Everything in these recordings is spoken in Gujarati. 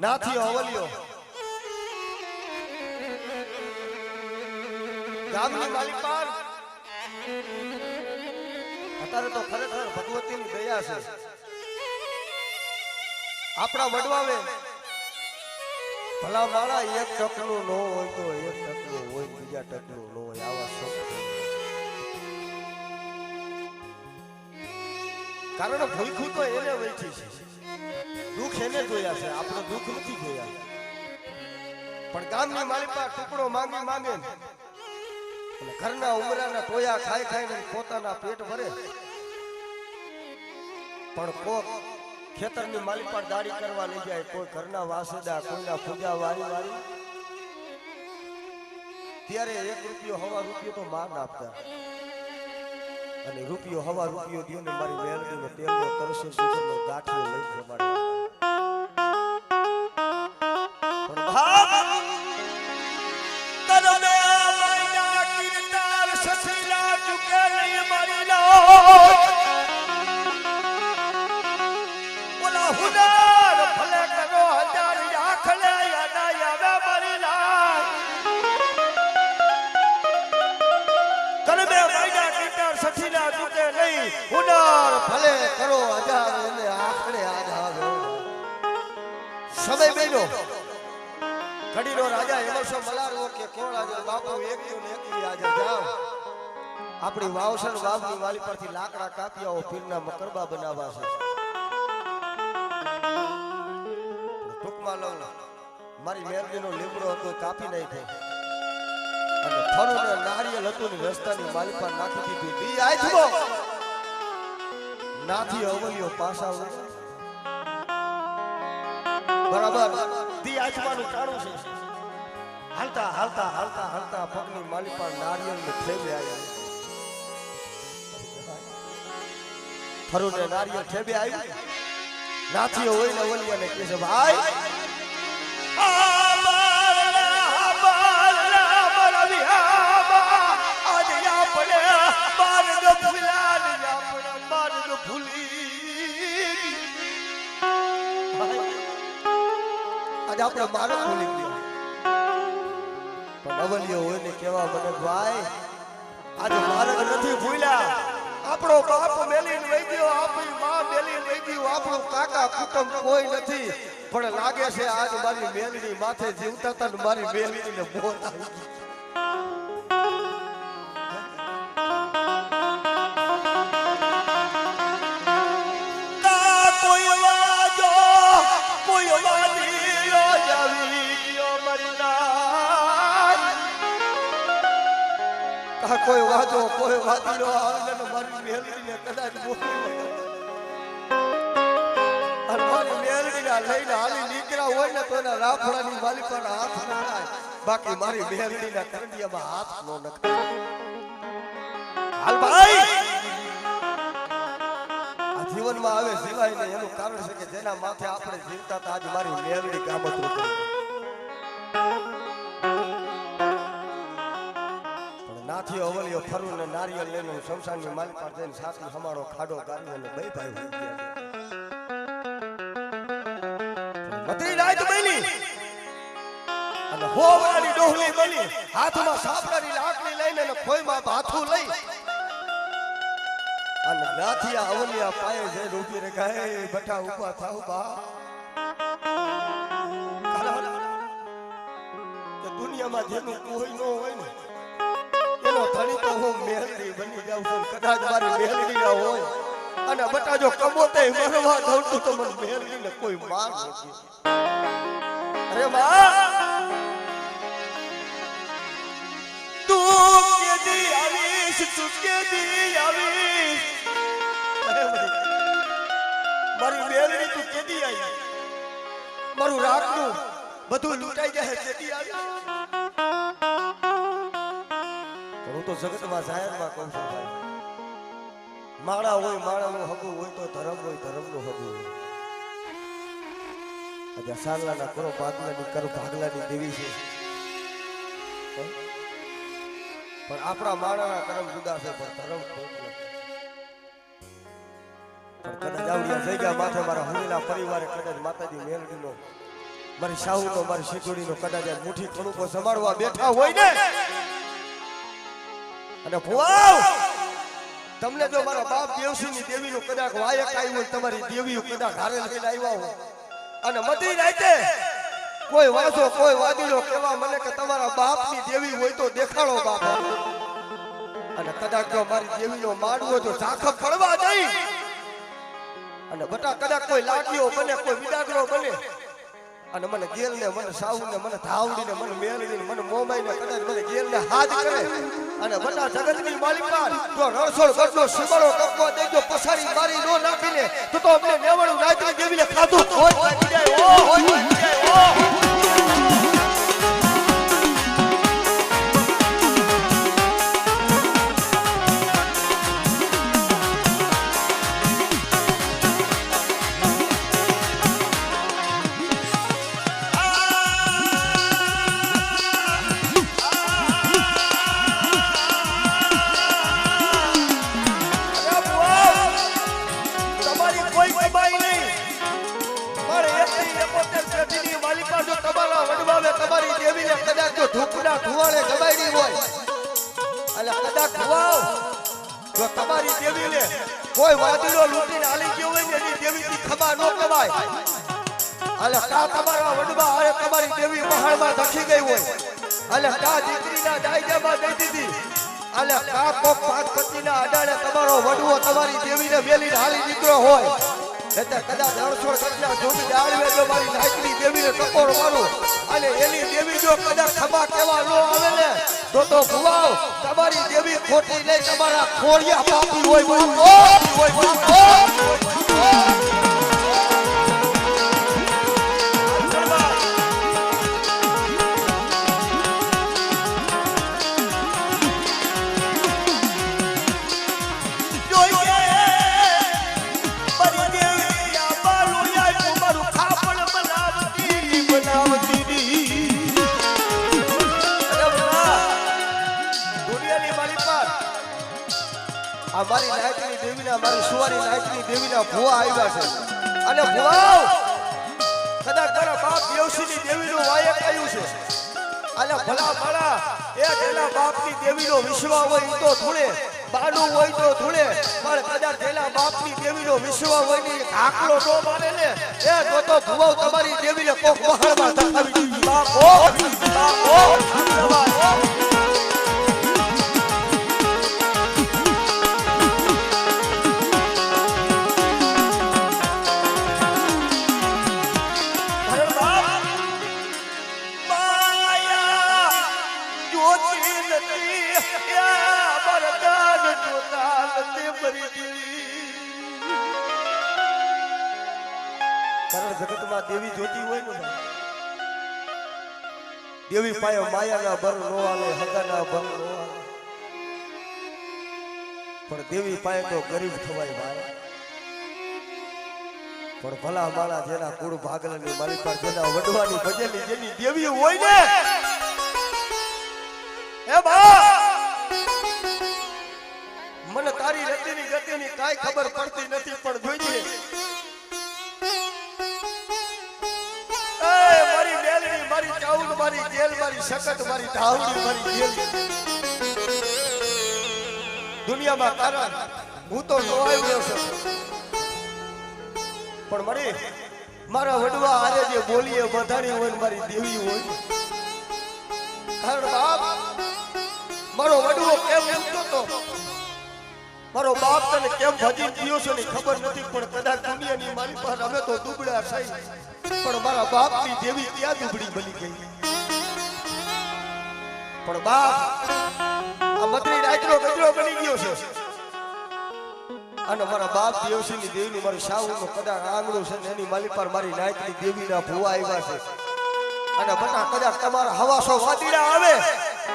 નાથી અવલિયો ગામની માલિપાન અત્યારે તો ખરેખર ભગવતીની દયા છે. આપણા વડવાવે ભલા માળા એક ટકનું ન હોય તો એક ટકનું હોય, બીજા ટકનું ન હોય, આવા શબ્દ. કારણ ભૂખું તો એને વેઠી છે, દુઃખ એને જોયા છે, આપણે દુઃખ નથી જોયા. પણ ગામની માલિકા ટુકડો માંગી માંગે ઘરના ઉમરાના ટોયા ખાઈ ખાઈને પોતાના પેટ ભરે. પણ કોક ખેતરની માલિકા દાડી કરવા લઈ જાય, કોઈ ઘરના વાસદા, કોઈના પૂજા વારી વારી, ત્યારે 1 રૂપિયો હવા રૂપિયો તો માન આપતા. અને રૂપિયો હવા રૂપિયો દિયો ને મારી મેલડીનો તેલનો તરસે સુગરનો ગાંઠિયો લઈ જમાડે. પણ ભાગ તરમે મૈના કીર્તાર સસીલા ચૂકે નહીં મારી લો બોલા હુનાર ભલે કરો 1000 આખલે યાદા યાદા મારી લા તરમે મૈના કીર્તાર સસીલા ચૂકે નહીં હુનાર ભલે કરો 1000 એને આખલે યાદ આવે. સમય બેનો ઘડીનો રાજા એમસો મલારવો કે કોણ આજે બાપુ એકયું ને એકવી આજે જાવ આપણી વાવસર વાવની વાલી પરથી લાકડા કાપી આવો, પીરના મકરબા બનાવવા છે. ટૂંકમાં લઉં મારી મેરડીનો લીમડો હતો કાપી નાખ્યો અને ફરું ને નારિયેલ હતું ને રસ્તાની માલી પર નાખી દીધું. દી આજમો નાથી અવલિયો પાછા બરાબર દી આજમાનું ટાણું છે. હાલતા હાલતા હાલતા હાલતા પગની માલી પર નારિયેલ ને ઠેબે આવ્યા. ફરું ને નારિયેલ ઠેબે આવ્યું. નાથીઓ હોય ને ઓલિયાને કહે છે ભાઈ આપણે મારો ભૂલી ગયો. પણ અવલિયો હોય ને કેવા મને ભાઈ આજે માર્ગ નથી ભૂલ્યા. આપણો બાપ મેલીને વઈ ગયો, આપણી માં મેલીને વઈ ગયો, આપણો કાકા કુટુંબ કોઈ નથી. પણ લાગે છે આજ મારી મેલડી માથે જીવતા હતા ને મારી મેલડીને મોત આવી ગઈ. કોઈ વાજો કોઈ વાદીનો આવે ને મારી મેલડીને કદાચ બોલી અને મારી મેલડીને લઈને હાલી નીકળ્યા હોય ને તો એના રાફડાની માલિકાના હાથ નખાય, બાકી મારી મેલડીના કરડિયામાં હાથ નો નખાય. હાલ ભાઈ આ જીવનમાં આવે જીવાય ને એનું કારણ છે કે જેના માથે આપણે જીવતા હતા આજ મારી મેલડી કામતરું કરી. નાથી અવલિયો ફરું ને નારિયેલ લઈને શમશાનની માલિક પર જઈને સાથી હમારો ખાડો ગાડી અને બે ભાઈ હોઈ ગયા. બધી રાત બની અને હોવરાની ડોહલી બની, હાથમાં સાપડાની લાકડી લઈને અને ખોઈમાં ભાથું લઈ અને નાથીયા અવલિયા પાયે જઈને ઊભી રહે ગાય બટા ઊભા થાવ બા. કે દુનિયામાં જેનું કોઈ ન હોય ને એનો ધણી તો હું મેલડી બની જાઉં છું. કદાચ મારી મેલડી ના હોય અને બટા જો કમોતે મરવા દઉં તો મને મેલડી ને કોઈ માર નથી. અરે માં તું કેદી આવીશ, તું કેદી આવીશ, મારી મેલડી તું કેદી આવી, મારું રાતનું બધું લૂંટાઈ જાય કેદી આવી. હું તો જગતમાં જાહેરમાં કહું છું ભાઈ, માળા હોય માળાનું હગું હોય તો ધર્મ હોય ધર્મનું હગું હોય. આજે સારલાના કરો ભાગલાની કરો ભાગલાની દેવી છે, પણ આપણા માળાના કર્મ જુદા છે પણ ધર્મ ખોટ નથી. પણ કદાચ આવડિયા થઈ ગયા માથે મારા હુલીના પરિવારે કદાચ માતાજી મેલડીનો મારી સાહુનો મારી શીખોડીનો કદાચ મુઠ્ઠી કણુકો સંભાળવા બેઠા હોય ને અને ભુવાઓ તમને જો મારા બાપ દેવસિંહની દેવીનું કદાચ વાયક આવ્યું હોય તમારી દેવીઓ કદાચ હારે લઈને આવ્યા હોય અને મધી રાતે કોઈ વાંચો કોઈ વાદીલો કેવા મને કે તમારા બાપની દેવી હોય તો દેખાડો બાપ અને કદાચ જો મારી દેવીનો માંડવો તો ઝાખપ પડવા જઈ અને બટા કદાચ કોઈ લાગ્યો બને કોઈ વિડાગરો બને અને મને ગેલ ને મને સાઉ ને મને ધાવડી ને મને મેલડી ને મને મોમાઈ ને કદાચ મને ગેલ ને હાથ કરે અને બટા જગતની માલિકા તો રણછોડ ગઢનો સિમરો કપવો દેજો પસારી મારી નો નાખીને તો અમને નેવણું નાચી દેવીને ખાધું હોય લાગી જાય ઓ હોય લાગી જાય ઓ ધુવાળે દબાડી હોય અને કદાચ ધુવાઓ જો તમારી દેવીને કોઈ વાદળો લૂંટીને આલી ગયો હોય ને એની દેવીથી ખબા ન કવાય અને કા તમારા વડવા અરે તમારી દેવી મહાળમાં ધખી ગઈ હોય અને કા દીકરીના ડાયજામાં દઈ દીધી અને કા કોક પાંચ પતિના અડાડે તમારો વડવો તમારી દેવીને વેલીને હાલી નીકળ્યો હોય એટલે કદાચ રણછોડ કટલા જોડી ડાળવે જો મારી નાયકની દેવીને ટકોર મારું અને એની દેવી જો કદાચ ખબા કેવા નો આવે ને તો ભુવાઓ તમારી દેવી ખોટી નહીં તમારા ખોડિયા પાપી હોય બાપો હોય બાપો અમારી નાયકની દેવીના અમારી સુવારી નાયકની દેવીના ભુવા આવ્યા છે અને ભુવાઓ કદાચ તારા બાપ દેવસિંહની દેવીનું વાયક આવ્યું છે અને ભલા ભલા એ તેના બાપની દેવીનો વિશ્વા હોય તો થોડે બાનું હોય તો થોડે પણ કદાચ તેના બાપની દેવીનો વિશ્વા હોય ને આકલો નો માને ને એ તો ભુવાઓ તમારી દેવીને કોક મહાળમાં ધકાવી દીધી બાપો બાપો જગતમાં દેવી જોતી હોય ને દેવી પાયો માયાના ભર નો આલે હગાના ભર નો આલે પણ દેવી પાય તો ગરીબ થવાય ભાઈ પણ ભલા માળા જેના કુળ ભાગલાની મારી પર જેના વડવાની ભજેલી જેની દેવી હોય ને એ બા મને તારી રતિની ગતિની કાઈ ખબર પડતી નથી પણ જોઈએ મારી ચાઉલ મારી જેલ મારી શકત મારી ધાવડી મારી જેલ દુનિયામાં તારા હું તો જોવાઈ ગયો છું પણ મરી મારા વડવા આરે જે બોલીએ બધાની હોય મારી દેવી હોય કારણ બાપ મારો વડવો કેમ એમતો તો મારો બાપ તને કેમ ભજી ગયો છે ને ખબર નથી પણ કદાચ દુનિયાની મારી પાસે અમે તો દુબળા થઈ પણ મારા બાપની દેવી ત્યાં દુબળી બની ગઈ પણ બાપ આ મતરી રાતનો ગજરો બની ગયો છે અને મારા બાપ દેવસિંહની દેવીનું મારું સાવનું કદાચ આંગણું છે ને એની માલી પર મારી નાયકની દેવીના ભુવા આવ્યા છે અને બટા કદાચ તમારા હવાસો વાદીડા આવે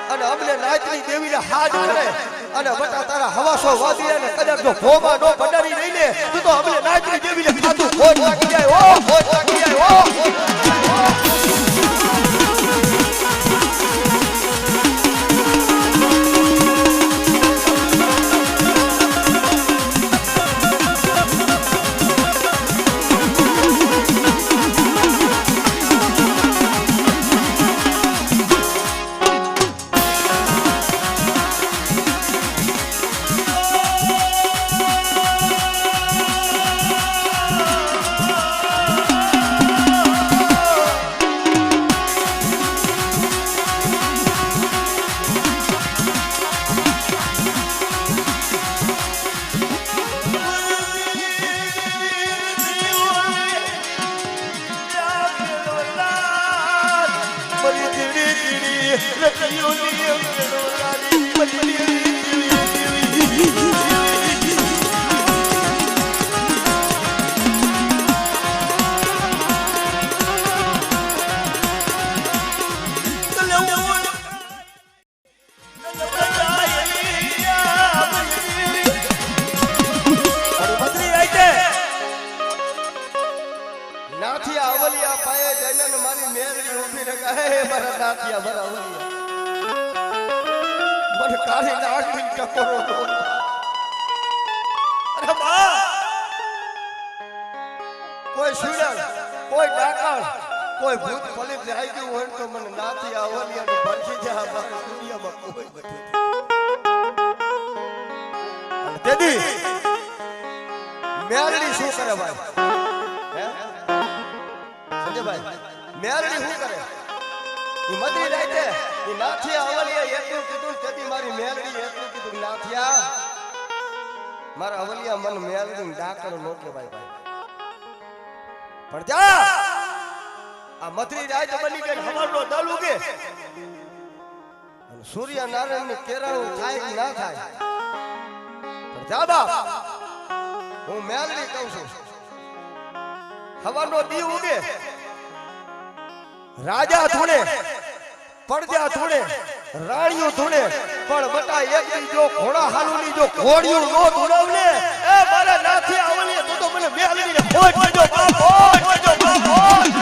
અને અમને નાયકની દેવીને હાથ કરે અને બટા તારા હવાસો વાદીડા ને કદાચ જો ભોમાં નો ભંડારી નહીં ને તો અમને નાયકની દેવીને ખાતું ખોટ લાગી જાય ઓ ખોટ લાગી જાય ઓ રખિયોની અંગણવાડી બદલી નાથિયા અવલિયા પાયે જઈને મારી મેરડી ઊભી રખા હે મારા નાથિયા મારા અવલિયા મને કાળી નાગની ટકોરો અરે બા કોઈ સુડલ કોઈ ડાકણ કોઈ ભૂત ફલિત લઈ ગયું હોય તો મને નાથિયા અવલિયાને ભરખી જા મારી દુનિયામાં કોઈ નથી અને તેથી મેરડી શું કરે ભાઈ ભાઈ મેરડી શું કરે ઈ મદરી રાઈતે ઈ નાથિયા અવલિયા એટલું કીધું તેથી મારી મેરડી એટલું કીધું નાથિયા મારા અવલિયા મન મેરડી ડાકર નો કહેવાય ભાઈ પણ જા આ મદરી રાઈતે બની ગઈ હવારનો દલ ઉગે અને સૂર્ય નારાયણ ની કેરાણું થાય કે ના થાય પણ જા બાપ હું મેરડી કહું છું હવારનો દી ઉગે રાજા ધૂણે પડજા ધૂણે રાણીઓ ધૂણે પણ બટા એક જો ઘોડા હાલુની જો ઘોડિયું નો ધૂણવને એ મારા નાથી આવલી તો મને મેલડીને ખોટ દેજો બાપ ખોટ દેજો બાપ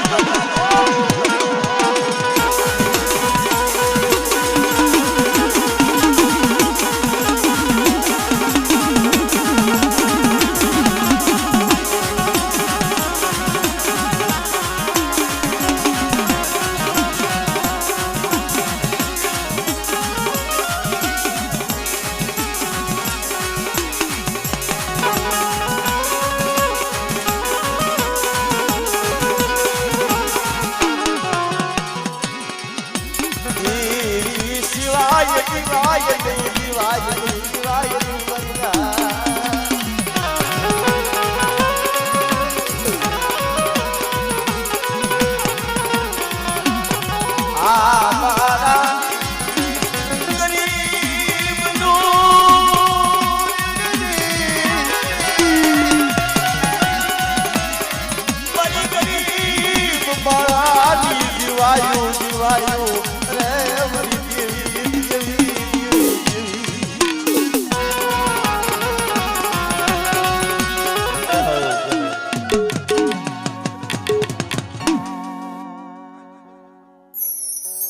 જીવાયું